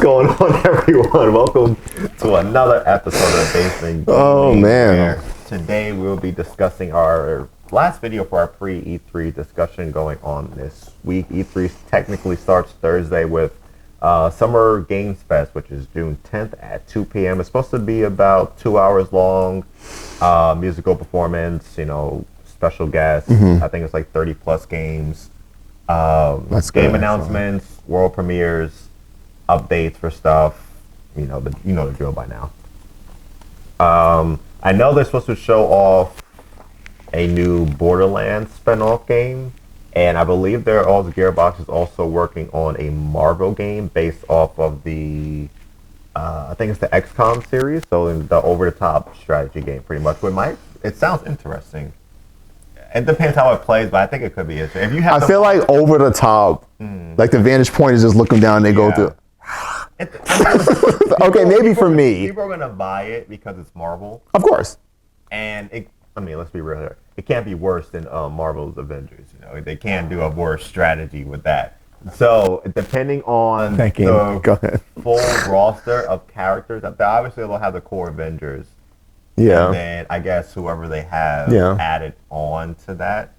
going on, everyone? Welcome to another episode of Basement Gaming. Oh, man. Today we'll be discussing our last video for our pre-E3 discussion going on this week. E3 technically starts Thursday with Summer Games Fest, which is June 10th at 2 p.m. It's supposed to be about 2 hours long, musical performance, special guests. I think it's like 30 plus games. Game announcements, world premieres, updates for stuff. You know the drill by now. I know they're supposed to show off a new Borderlands spin-off game, and I believe Gearbox is also working on a Marvel game based off of the I think it's the XCOM series, so in the over-the-top strategy game, pretty much. It sounds interesting. It depends how it plays, but I think it could be interesting. If you have, I feel like over the top, like the vantage point is just looking down. And they go through. Okay, maybe for me, people are gonna buy it because it's Marvel, of course. And let's be real here. It can't be worse than Marvel's Avengers. They can't do a worse strategy with that. So depending on the full roster of characters, obviously they'll have the core Avengers. Yeah. And then I guess whoever they have added on to that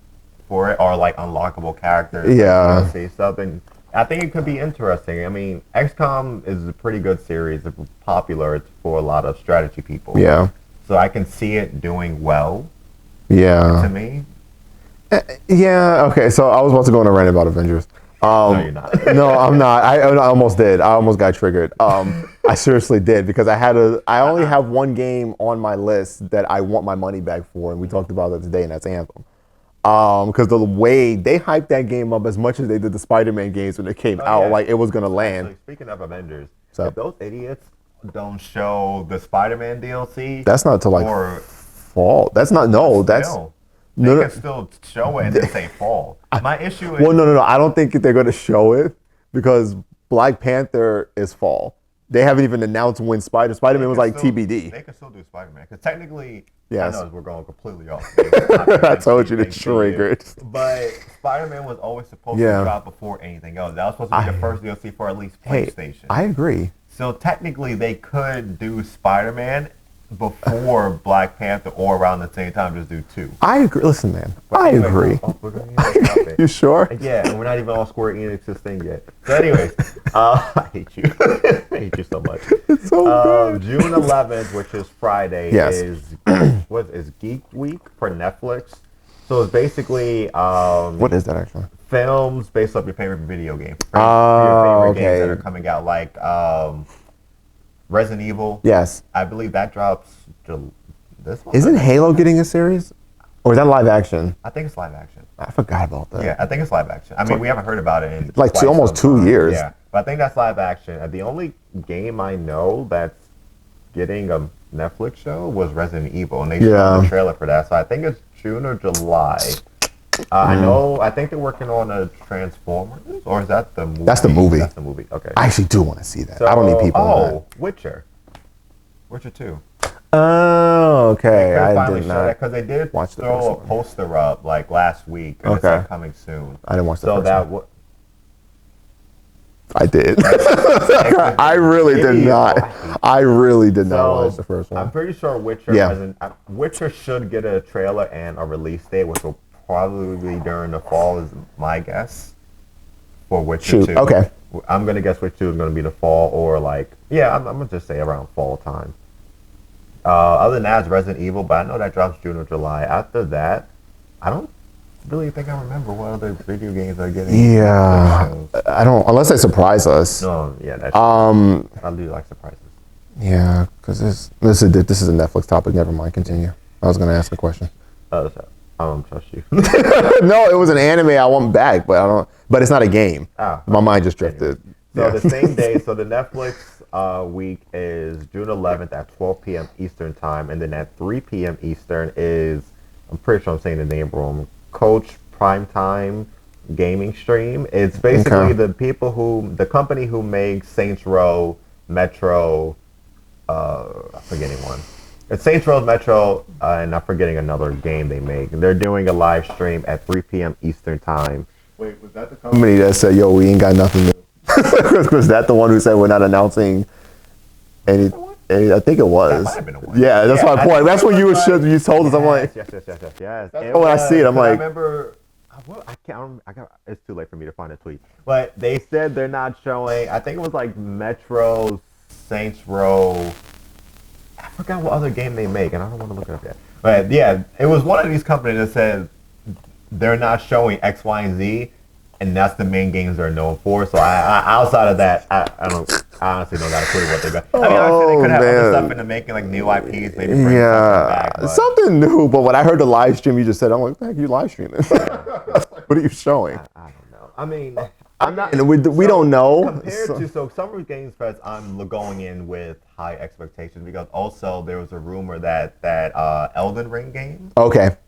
for it are like unlockable characters. Yeah. Like DLC stuff. And I think it could be interesting. I mean, XCOM is a pretty good series. It's popular for a lot of strategy people. Yeah. So I can see it doing well. Yeah. To me. Yeah. Okay. So I was about to go on a rant about Avengers. No, you're not. No, I'm not. I almost did. I almost got triggered. I seriously did because I only have one game on my list that I want my money back for, and we talked about that today, and that's Anthem. Because the way they hyped that game up as much as they did the Spider-Man games when it came out, like it was gonna land. Actually, speaking of Avengers, if those idiots don't show the Spider-Man DLC, that's not to like fall. That's not They can still show it and then say fall. My issue is... Well, no. I don't think they're going to show it because Black Panther is fall. They haven't even announced when Spider-Man was like TBD. They can still do Spider-Man because technically, yes. I know we're going completely off. I told you to trigger it. But Spider-Man was always supposed to drop before anything else. That was supposed to be the first DLC for at least PlayStation. I agree. So technically, they could do Spider-Man before Black Panther or around the same time, just do two. I agree. Listen, man. I agree. You sure? Yeah, and we're not even on Square Enix's thing yet. So anyways, I hate you. I hate you so much. It's so bad. June 11th, which is Friday, is Geek Week for Netflix. So it's basically... what is that actually? Films based off your favorite video game. Your favorite games that are coming out, like... Resident Evil. Yes. I believe that drops this month. Isn't Halo getting a series? Or is that live action? I think it's live action. I forgot about that. Yeah, I think it's live action. I mean, we haven't heard about it in like almost 2 years. Yeah, but I think that's live action. The only game I know that's getting a Netflix show was Resident Evil, and they showed the trailer for that. So I think it's June or July. I think they're working on a Transformers, or is that the movie? That's the movie. That's the movie, okay. I actually do want to see that. So, I don't need people on that. Witcher 2. Oh, okay. I did not because they did throw a poster up like last week, and it's like coming soon. I didn't watch the first one. I did. I really did not. I really did not watch the first one. I'm pretty sure Witcher should get a trailer and a release date, which will probably during the fall is my guess for Witcher 2. Okay. I'm going to guess Witcher 2 is going to be the fall or I'm going to just say around fall time. Other than that, it's Resident Evil, but I know that drops June or July. After that, I don't really think I remember what other video games are getting. Yeah. I don't, unless they surprise us. No, yeah. That's I do like surprises. Yeah, because this is a Netflix topic. Never mind. Continue. I was going to ask a question. I don't trust you. No, it was an anime I want back, but I don't. But it's not a game. My mind just drifted. So the same day. So the Netflix week is June 11th at 12 p.m. Eastern time, and then at 3 p.m. Eastern is, I'm pretty sure I'm saying the name wrong, Coach Primetime Gaming Stream. It's basically the company who makes Saints Row, Metro. I'm forgetting one. It's Saints Row, Metro, and I'm forgetting another game they make. They're doing a live stream at 3 p.m. Eastern time. Wait, was that the company that said, "Yo, we ain't got nothing to Was that the one who said we're not announcing any? I think it was. That might have been the one. Yeah, that's my point. That's what you told us. I'm like, yes. when I see it, I'm like, I remember. Well, I can't. It's too late for me to find a tweet. But they said they're not showing. I think it was like Metro, Saints Row. I forgot what other game they make, and I don't want to look it up yet. But yeah, it was one of these companies that said they're not showing X, Y, and Z, and that's the main games they're known for. So I outside of that, I honestly don't got a clue what they're going. I mean, honestly, they could have other stuff into making like new IPs, maybe bring something back. Something new. But when I heard the live stream you just said, I'm like, what the heck are you live streaming? What are you showing? I don't know. I mean, I'm not. We don't know. Compared to Summer Games Fest, I'm going in with high expectations because also there was a rumor that Elden Ring game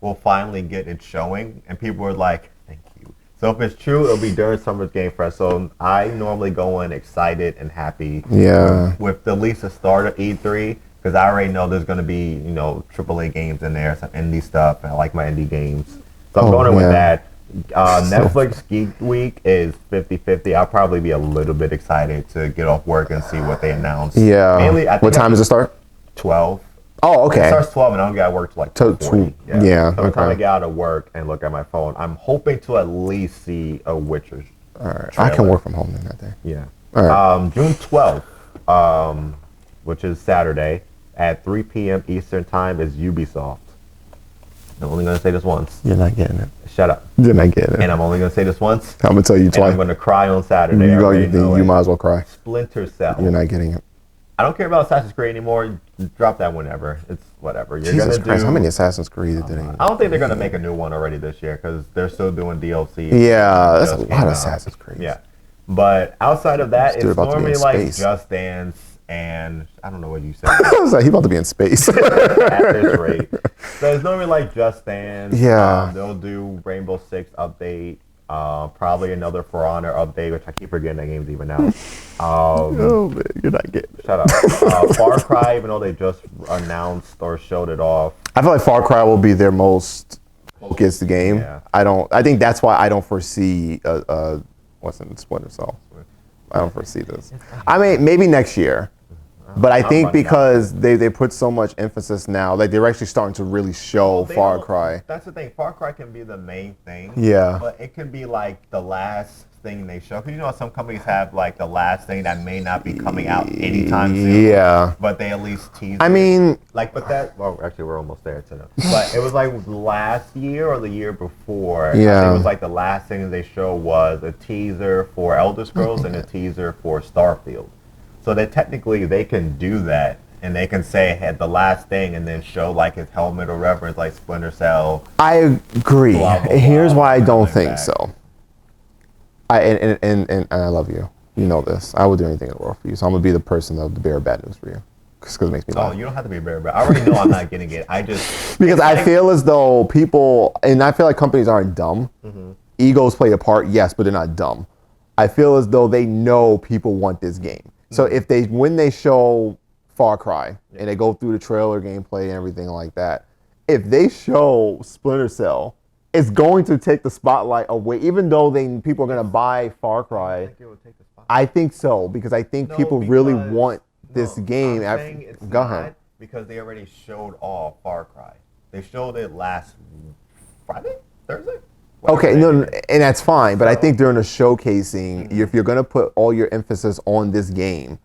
will finally get its showing, and people were like, "Thank you." So if it's true, it'll be during Summer Game Fest. So I normally go in excited and happy. Yeah. With at least the start of E3, because I already know there's going to be AAA games in there, some indie stuff, and I like my indie games. So I'm going in with that. Netflix Geek Week is 50-50. I'll probably be a little bit excited to get off work and see what they announce. Yeah. Mainly, what time does it start? 12. Oh, okay. It starts 12 and I don't get out of work till like 2:40. Yeah. So I'm trying to get out of work and look at my phone. I'm hoping to at least see a Witcher. All right. I can work from home then that day. Yeah. All right. June 12th, which is Saturday, at 3 p.m. Eastern Time is Ubisoft. I'm only going to say this once. You're not getting it. Shut up. You're not getting it. And I'm only going to say this once. I'm going to tell you twice. I'm going to cry on Saturday. You might as well cry. Splinter Cell. You're not getting it. I don't care about Assassin's Creed anymore. Drop that whenever. It's whatever. Jesus Christ, how many Assassin's Creed did they? I don't think they're going to make a new one already this year because they're still doing DLC. Yeah, that's a lot of Assassin's Creed. Yeah. But outside of that, it's normally like space. Just Dance and I don't know what you said. I was like, he about to be in space. At this rate. So it's normally like Just Dance. Yeah. They'll do Rainbow Six update. Probably another For Honor update, which I keep forgetting that game's even out. Oh man, you're not getting it. Shut up. Far Cry, even though they just announced or showed it off. I feel like Far Cry will be their most focused game. Yeah. I think that's why I don't foresee what's in Splinter Cell. I don't foresee this. I mean, maybe next year. But I think because they put so much emphasis now, like they're actually starting to really show Far Cry. That's the thing. Far Cry can be the main thing. Yeah. But it can be like the last thing they show. Because you know some companies have like the last thing that may not be coming out anytime soon. Yeah. But they at least tease I mean, like, but that, well, actually we're almost there too. But it was like last year or the year before. Yeah. I think it was like the last thing they showed was a teaser for Elder Scrolls and a teaser for Starfield. So that technically they can do that, and they can say had the last thing, and then show like his helmet or whatever. It's like Splinter Cell. I agree. Blah, blah, blah, Here's why I don't think back. so. And I love you. You know this. I would do anything in the world for you. So I'm gonna be the person that would bear bad news for you, because it makes me laugh. Oh, you don't have to be very bad. I already know I'm not getting it. I just because I feel as though people, and I feel like companies aren't dumb. Mm-hmm. Egos play a part, yes, but they're not dumb. I feel as though they know people want this game. So when they show Far Cry and they go through the trailer gameplay and everything like that, if they show Splinter Cell, it's going to take the spotlight away. Even though people are going to buy Far Cry, I think so because I think people really want this game. I'm saying it's Go not ahead. because they already showed off Far Cry. They showed it last Friday, Thursday. Okay, no, and that's fine, but I think during the showcasing, if you're gonna put all your emphasis on this game,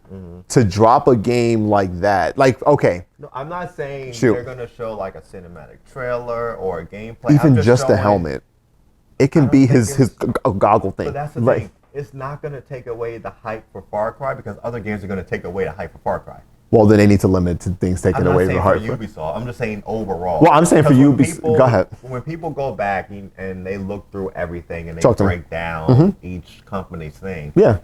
to drop a game like that, like okay. No, I'm not saying they're gonna show like a cinematic trailer or a gameplay. Even just the helmet, it can be his goggle thing. But that's the thing. It's not gonna take away the hype for Far Cry because other games are gonna take away the hype for Far Cry. Well, then they need to limit to things taken away from heart. I'm not saying for Ubisoft. I'm just saying overall. Well, I'm saying for Ubisoft. Go ahead. When people go back and they look through everything and they break down each company's thing. Yeah.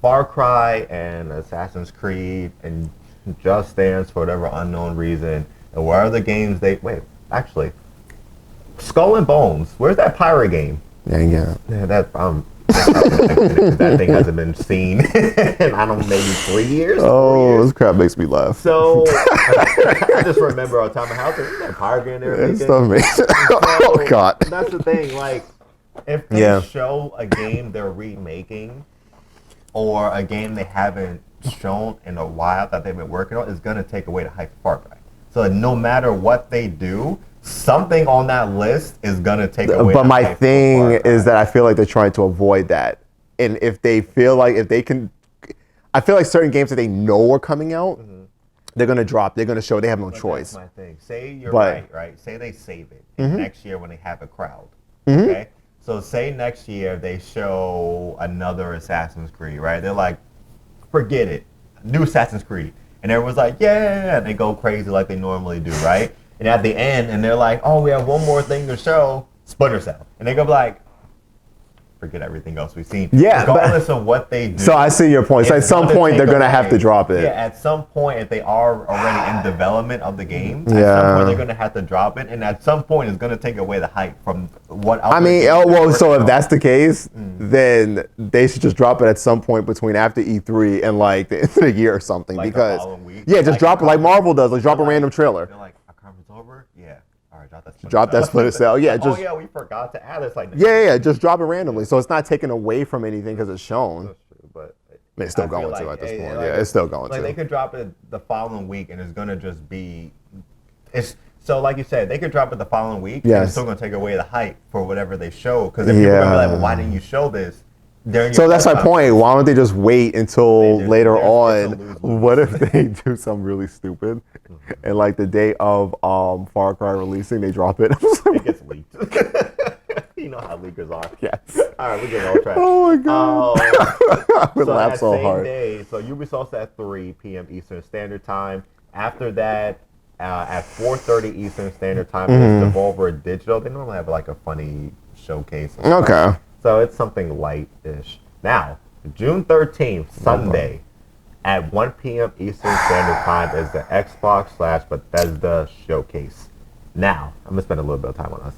Far Cry and Assassin's Creed and Just Dance for whatever unknown reason and where are the games actually Skull and Bones. Where's that pirate game? Yeah. That thing hasn't been seen in I don't know maybe 3 years. Oh, this crap makes me laugh. So I just remember all the time I was like, that pirate game there. That stuff makes. Oh God. That's the thing. Like if they show a game they're remaking, or a game they haven't shown in a while that they've been working on is going to take away the hype of Far Cry. So no matter what they do, something on that list is going to take away But the my hype thing of Far is Cry. that I feel like they're trying to avoid that. And if they feel like if they can, I feel like certain games that they know are coming out, they're gonna drop. They're gonna show they have no But choice. that's my thing. Say you're But- right? Say they save it and next year when they have a crowd. Okay? So say next year they show another Assassin's Creed, right? They're like, forget it. New Assassin's Creed. And everyone's like, yeah, and they go crazy like they normally do, right? And at the end, and they're like, oh, we have one more thing to show, Splinter Cell. And they go like, forget everything else we've seen. Yeah, but- Regardless of what they do. So I see your point. So at it's some gonna point they're take gonna have away- to drop it. Yeah, at some point, if they are already in development of the game, at Yeah. some point they're gonna have to drop it, and at some point it's gonna take away the hype from what. I mean, so if that's the case, then they should just drop it at some point between after E3 and like the end of the year or something. Like the because following week? yeah, just Like drop it like Marvel does. Like drop a random trailer. They're like, our conference over? Yeah. All right, drop that. Drop that Splinter Cell. Yeah, just Oh yeah, we forgot to add this. Like, yeah, just drop it randomly. So it's not taken away from anything because it's shown. That's true, but It's still I feel going like to at this point. like, Yeah, it's still going like to. they could drop it the following week, and it's gonna just be. It's so like you said, they could drop it the following week. And Yes. it's still gonna take away the hype for whatever they show. Because if people are gonna be like, well, why didn't you show this? During So your that's my press point. Why don't they just wait until They- later they're- on? it's a lose-lose. What if they do something really stupid, and like the day of Far Cry releasing, they drop it? It gets leaked. You know how leakers are. Yes. All right, we're getting off track. Oh my god! I would So laugh that so same hard. day, so Ubisoft's at 3 p.m. Eastern Standard Time. After that, at 4:30 Eastern Standard Time, Mm-hmm. is Devolver Digital. They normally have like a funny showcase. and stuff. Okay. So it's something light-ish. Now, June 13th, Sunday, at 1 p.m. Eastern Standard Time is the Xbox/Bethesda showcase. Now, I'm gonna spend a little bit of time on us.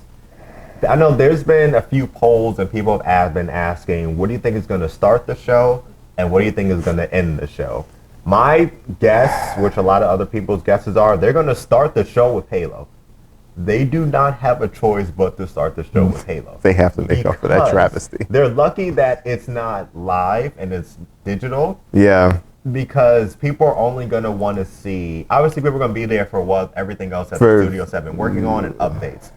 I know there's been a few polls and people have been asking, what do you think is going to start the show and what do you think is going to end the show? My guess, which a lot of other people's guesses are, they're going to start the show with Halo. They do not have a choice but to start the show with Halo. They have to make up for that Because travesty. They're lucky that it's not live and it's digital Yeah. because people are only going to want to see, obviously people are going to be there for what everything else that For- the studios have been working on and updates.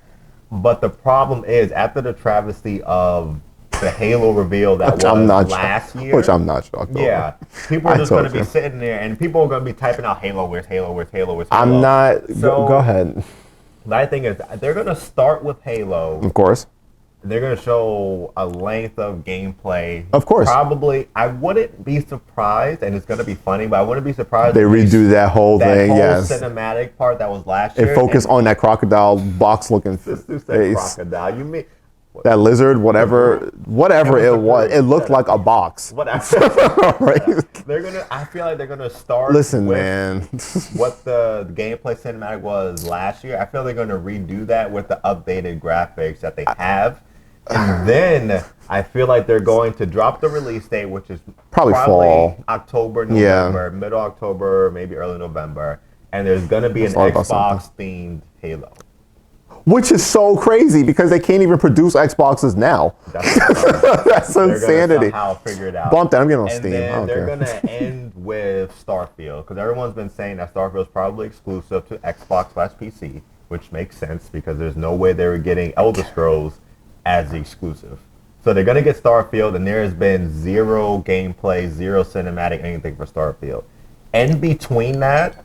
But the problem is, after the travesty of the Halo reveal that Which I'm not was last year, Which I'm not shocked over. yeah, people are I just going to told be you. sitting there, and people are going to be typing out Halo, where's Halo, where's Halo, where's Halo. I'm not. So- Go ahead. My thing is, they're going to start with Halo. Of course. They're going to show a length of gameplay. Of course. Probably, I wouldn't be surprised, and it's going to be funny, but I wouldn't be surprised They if redo that whole that thing. whole Yes. cinematic part that was last year. And focus on that crocodile box-looking This dude said face. crocodile. You mean That lizard, whatever it was, it looked like a box. whatever? Right? They're gonna. I feel like they're gonna start. Listen, with man. what the gameplay cinematic was last year. I feel they're gonna redo that with the updated graphics that they have, and then I feel like they're going to drop the release date, which is Probably fall. October, Yeah. November, middle October, maybe early November, and there's gonna be an Thought about Xbox themed Halo. Which is so crazy because they can't even produce Xboxes now. That's, That's they're insanity. gonna somehow figure it out. Bump that. I'm getting on And Steam. I then don't they're care. gonna end with Starfield because everyone's been saying that Starfield is probably exclusive to Xbox/PC, which makes sense because there's no way they were getting Elder Scrolls as the exclusive. So they're gonna get Starfield, and there has been zero gameplay, zero cinematic, anything for Starfield. In between that,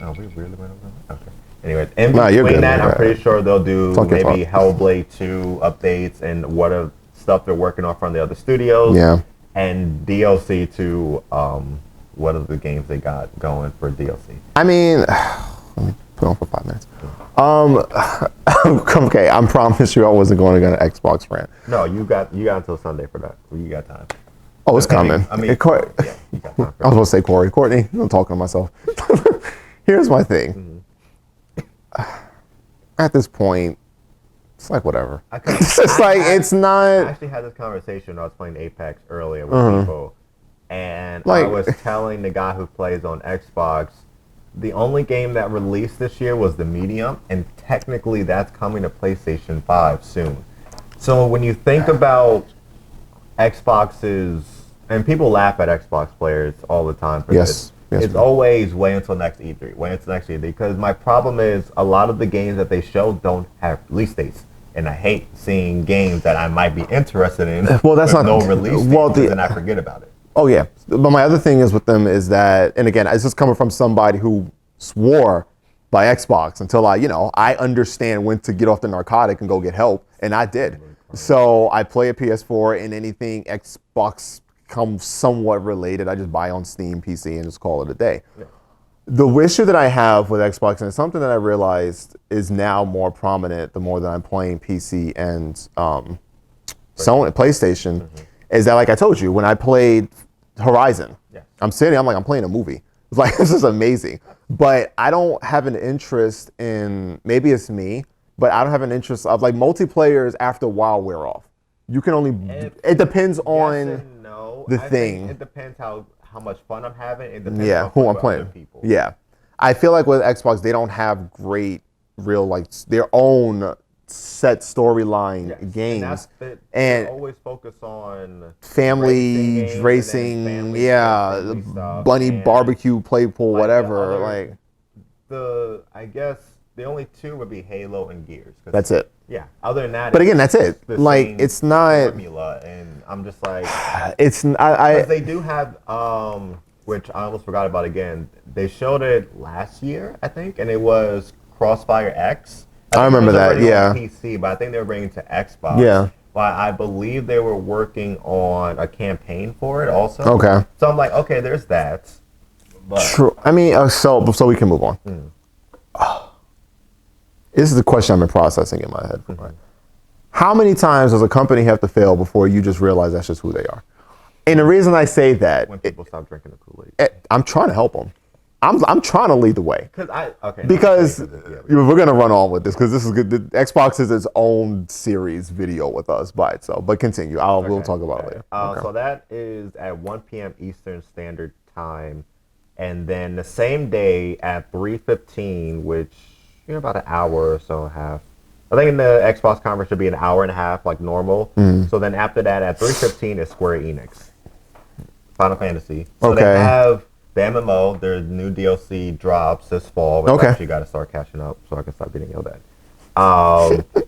oh, we really went over that? Okay. Anyways, in Nah, you're between good, that, man. I'm pretty sure they'll do Talk your maybe talk. Hellblade 2 updates and what are stuff they're working on from the other studios. Yeah. And DLC to what are the games they got going for DLC? I mean, let me put on for 5 minutes. Okay, I promise you I wasn't going to go to Xbox rant. No, you got until Sunday for that. You got time. Oh, it's coming. I mean, It co- yeah, you got time. I was going to say Corey. Courtney, I'm talking to myself. Here's my thing. At this point, it's like whatever. It's just like, it's I not. actually had this conversation when I was playing Apex earlier with people, and I Like- was telling the guy who plays on Xbox, the only game that released this year was the Medium, and technically that's coming to PlayStation 5 soon. So when you think about Xbox's And people laugh at Xbox players all the time for Yes. this. Yes, It's man. always wait until next E3. Wait until next E3. Because my problem is a lot of the games that they show don't have release dates. And I hate seeing games that I might be interested in Well, that's with not no release date, well. then I forget about it. Oh yeah, but my other thing is with them is that, and again, it's just coming from somebody who swore by Xbox until I understand when to get off the narcotic and go get help, and I did. So I play a PS4, and anything Xbox comes somewhat related, I just buy on Steam, PC, and just call it a day. Yeah. The issue that I have with Xbox, and it's something that I realized is now more prominent the more that I'm playing PC and Sony PlayStation, is that, like I told you, when I played Horizon, Yeah. I'm playing a movie. It's like, this is amazing. But I don't have an interest in, maybe it's me, but I don't have an interest of like multiplayers after a while wear off. You can only, it depends on Yes and no. the I thing. think it depends how much fun I'm having. It depends Yeah, on who I'm with playing. other people. Yeah. I feel like with Xbox, they don't have great, real, like, their own set storyline Yes. games. And that's it. And They always focus on family games racing, and then family yeah, family stuff, bunny and barbecue, play pool, like the whatever. other- Like, I guess the only two would be Halo and Gears. 'Cause, that's it. yeah. Other than that, But again, that's it. the Like, same it's not. formula, and I'm just like, It's because they do have which I almost forgot about again. They showed it last year, I think, and it was Crossfire X. I think it remember was that, already yeah. on PC, but I think they were bringing it to Xbox. Yeah. But I believe they were working on a campaign for it also. Okay. So I'm like, okay, there's that. But True. I mean, so we can move on. This is the question I've been processing in my head. Right? How many times does a company have to fail before you just realize that's just who they are? And the reason I say that, when people stop drinking the Kool-Aid. I'm trying to help them. I'm trying to lead the way. Because yeah. we're gonna run on with this because this is good. The Xbox is its own series video with us by itself. But continue. We'll talk about it later. Okay. So that is at 1 p.m. Eastern Standard Time, and then the same day at 3:15, which about an hour or so and a half. I think in the Xbox conference should be an hour and a half, like normal. So then after that, at 3:15 is Square Enix, Final Fantasy. So Okay. they have the MMO. Their new DLC drops this fall. Which Okay. I actually got to start catching up so I can stop getting yelled at.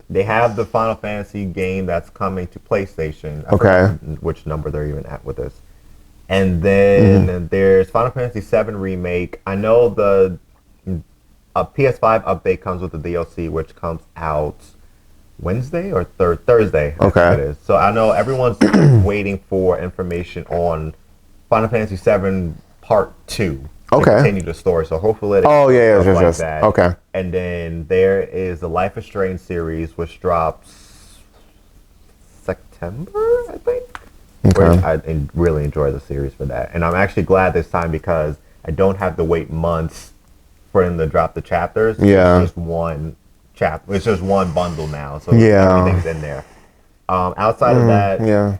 They have the Final Fantasy game that's coming to PlayStation. I forgot which number they're even at with this. And then there's Final Fantasy VII Remake. I know the PS5 update comes with the DLC, which comes out Wednesday or Thursday. I think it is. So I know everyone's waiting for information on Final Fantasy VII Part 2 to continue the story. So hopefully it like that. Okay. And then there is the Life is Strange series, which drops September, I think. Okay. Which I really enjoy the series for that. And I'm actually glad this time because I don't have to wait months for them to drop the chapters. Yeah. It's just one chapter. It's just one bundle now. So Yeah. everything's in there. Outside of that, Yeah.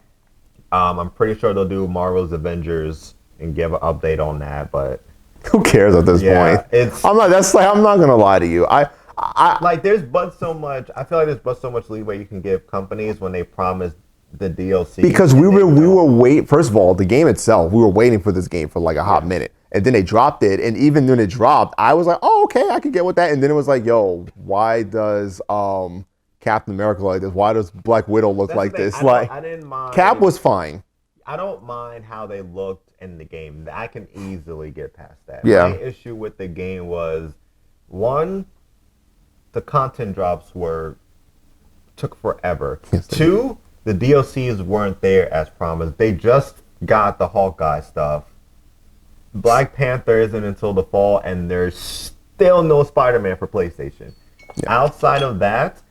I'm pretty sure they'll do Marvel's Avengers and give an update on that. But Who cares at this point? I'm not gonna lie to you. I like there's but so much. I feel like there's but so much leeway you can give companies when they promise the DLC. Because we were waiting. First of all, the game itself, we were waiting for this game for like a hot minute, and then they dropped it. And even when it dropped, I was like, "Oh, okay, I can get with that." And then it was like, "Yo, why does Captain America like this? Why does Black Widow look like this?" Like, I didn't mind. Cap was fine. I don't mind how they looked in the game. I can easily get past that. Yeah. My issue with the game was, one, the content drops took forever. Yes, Two, the DLCs weren't there as promised. They just got the Hawkeye stuff. Black Panther isn't until the fall, and there's still no Spider-Man for PlayStation. Yeah. Outside of that,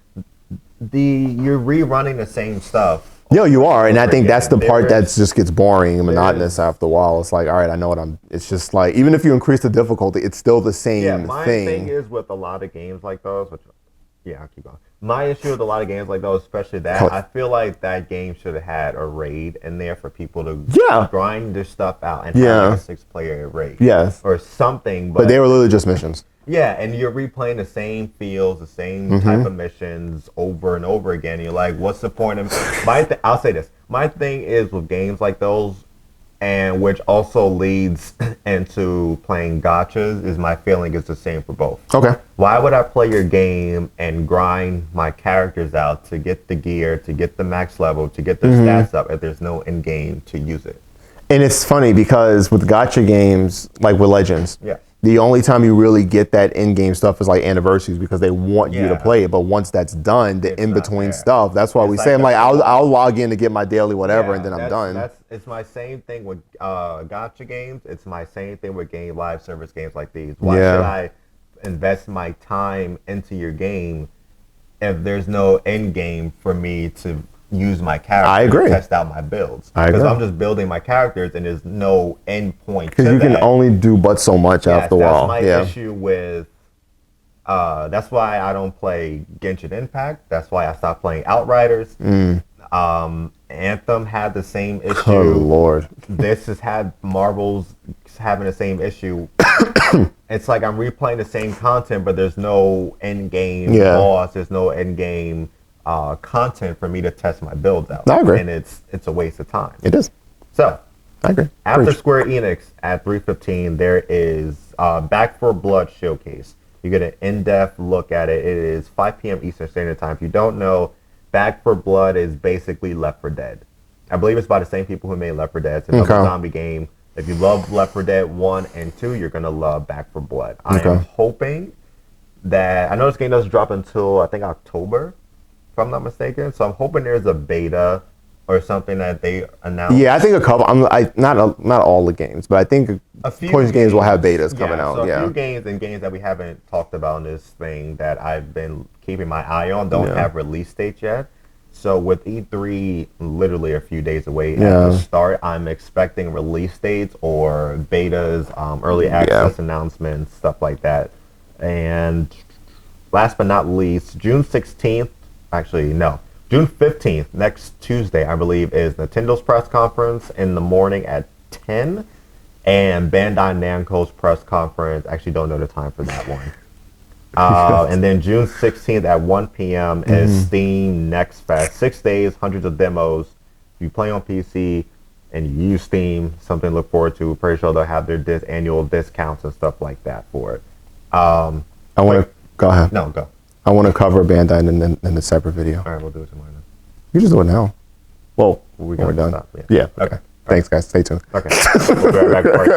you're rerunning the same stuff. No, you are, and I think that's the part that just gets boring and monotonous after a while. It's like, all right, I know what it's just like, even if you increase the difficulty, it's still the same thing. My thing is with a lot of games like those, I'll keep going. My issue with a lot of games like those, especially that, I feel like that game should have had a raid in there for people to grind their stuff out and have like a 6-player raid. Yes. Or something. But they were literally just missions. Yeah, and you're replaying the same fields, the same type of missions over and over again. You're like, what's the point of... I'll say this. My thing is with games like those, and which also leads into playing gotchas, is my feeling is the same for both. Okay. Why would I play your game and grind my characters out to get the gear, to get the max level, to get their stats up if there's no end game to use it? And it's funny because with gacha games, like with Legends, Yeah. the only time you really get that in-game stuff is like anniversaries because they want you to play it. But once that's done, the in-between stuff, that's why we say, I'm like, I'll log in to get my daily whatever, and then I'm done. It's my same thing with gacha games. It's my same thing with live service games like these. Why should I invest my time into your game if there's no end game for me to use my character to test out my builds? Because I'm just building my characters and there's no end point. Because you can only do but so much after a while. That's my issue with. That's why I don't play Genshin Impact. That's why I stopped playing Outriders. Anthem had the same issue. Oh Lord! This has had Marvel's having the same issue. It's like I'm replaying the same content, but there's no end game boss. There's no end game content for me to test my builds out. I agree. And it's a waste of time. It is. So, I agree. After Square Enix at 3:15, there is Back for Blood Showcase. You get an in-depth look at it. It is 5 p.m. Eastern Standard Time. If you don't know, Back for Blood is basically Left 4 Dead. I believe it's by the same people who made Left 4 Dead. It's another zombie game. If you love Left 4 Dead 1 and 2, you're going to love Back for Blood. I am hoping that... I know this game doesn't drop until, I think, October, if I'm not mistaken. So I'm hoping there's a beta or something that they announced. Yeah, I think a couple. Not all the games, but I think a few games will have betas coming out. So a few games and games that we haven't talked about in this thing that I've been keeping my eye on don't have release dates yet. So with E3 literally a few days away at the start, I'm expecting release dates or betas, early access announcements, stuff like that. And last but not least, June 16th, actually no, June 15th, next Tuesday, I believe, is Nintendo's press conference in the morning at 10, and Bandai Namco's press conference. Actually, don't know the time for that one. And then June 16th at 1 p.m. is Steam Next Fest. 6 days, hundreds of demos. If you play on PC and you use Steam, something to look forward to. Pretty sure they'll have their annual discounts and stuff like that for it. I want to go ahead. No, go. I want to cover Bandai in a separate video. All right, we'll do it tomorrow then. You just do it now. Well, we're done. Stop. Yeah. Okay. Thanks, guys. Stay tuned. Okay. We'll be right back for part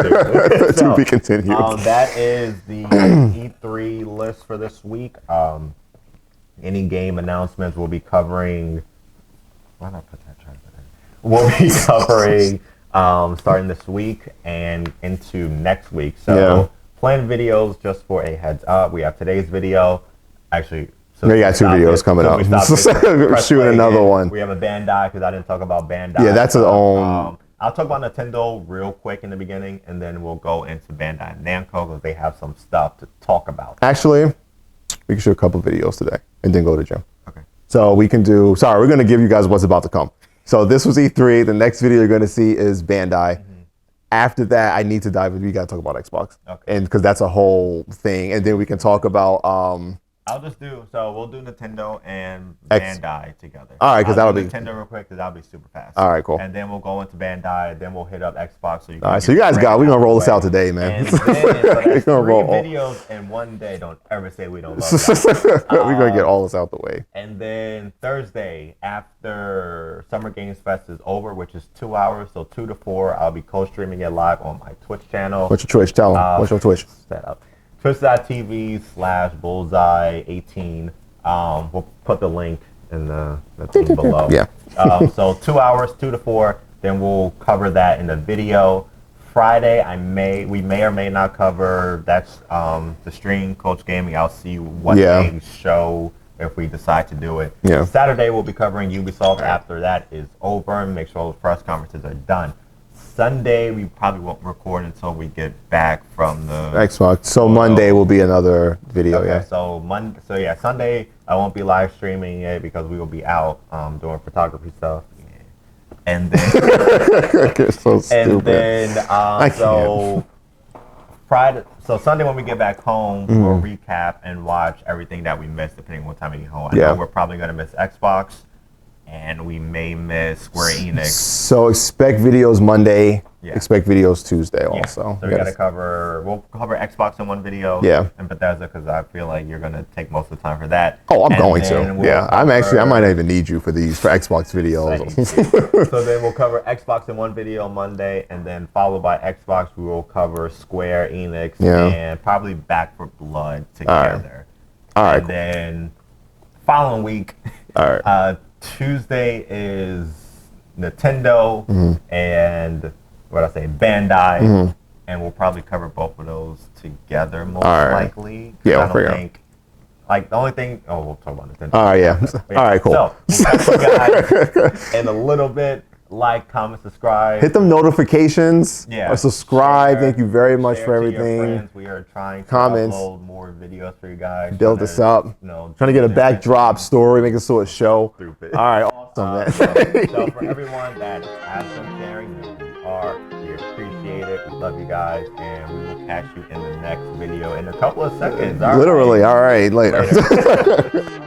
2. To be continued. That is the E3 list for this week. Any game announcements we'll be covering. Why not put that chart in? We'll be covering starting this week and into next week. So planned videos, just for a heads up. We have today's video. Actually, we got 2 videos coming up. Shooting another one. We have a Bandai because I didn't talk about Bandai. Yeah, that's its own. I'll talk about Nintendo real quick in the beginning, and then we'll go into Bandai and Namco because they have some stuff to talk about. Actually, we can shoot a couple videos today and then go to gym. Okay. So we can do. Sorry, we're gonna give you guys what's about to come. So this was E3. The next video you're gonna see is Bandai. After that, I need to dive in. We gotta talk about Xbox, and because that's a whole thing, and then we can talk about. We'll do Nintendo and Bandai together. All right, because that'll be Nintendo real quick because that'll be super fast. All right, cool. And then we'll go into Bandai. Then we'll hit up Xbox. So you all right, so you guys we're gonna roll this out today, man. And then, so that's 3 videos in one day. Don't ever say we don't love that. We're gonna get all this out the way. And then Thursday, after Summer Games Fest is over, which is 2 hours, so 2 to 4, I'll be co-streaming it live on my Twitch channel. What's your Twitch? Tell them. What's your Twitch? Set up. Twitch.tv/bullseye18. We'll put the link in the thing below. Yeah. So 2 hours, 2 to 4. Then we'll cover that in the video. Friday, we may or may not cover. That's the stream, Coach Gaming. I'll see what games show if we decide to do it. Yeah. Saturday, we'll be covering Ubisoft after that is over. Make sure all the press conferences are done. Sunday, we probably won't record until we get back from the Xbox. So Monday will be another video. Okay, so Sunday I won't be live streaming it because we will be out doing photography stuff. Yeah. And then so stupid. Friday. So Sunday when we get back home, we'll recap and watch everything that we missed depending on what time we get home. I know we're probably gonna miss Xbox. and we may miss Square Enix. So expect videos Monday. Yeah. Expect videos Tuesday Yeah. also. So we'll cover Xbox in one video. Yeah. And Bethesda, because I feel like you're gonna take most of the time for that. Oh, I'm And going then to. we'll Yeah, I cover- might not even need you for Xbox videos. So then we'll cover Xbox in one video Monday, and then followed by Xbox, we will cover Square Enix and probably Back for Blood together. All right. And then following week, All right. Tuesday is Nintendo and Bandai, and we'll probably cover both of those together most likely. Yeah, I we'll figure don't think. Like the only thing, we'll talk about Nintendo. All right, yeah. All right, cool. So, we'll catch you guys in a little bit. Like, comment, subscribe. Hit them notifications. Yeah. Subscribe. Share, Thank you very much share for to your everything. friends. We are trying to Comments. upload more videos for you guys. Build this up. Trying to get a backdrop story, make it so a show. Stupid. All right, awesome, man. So for everyone that has been sharing, we appreciate it. We love you guys, and we will catch you in the next video in a couple of seconds. Literally. All right, later. Later.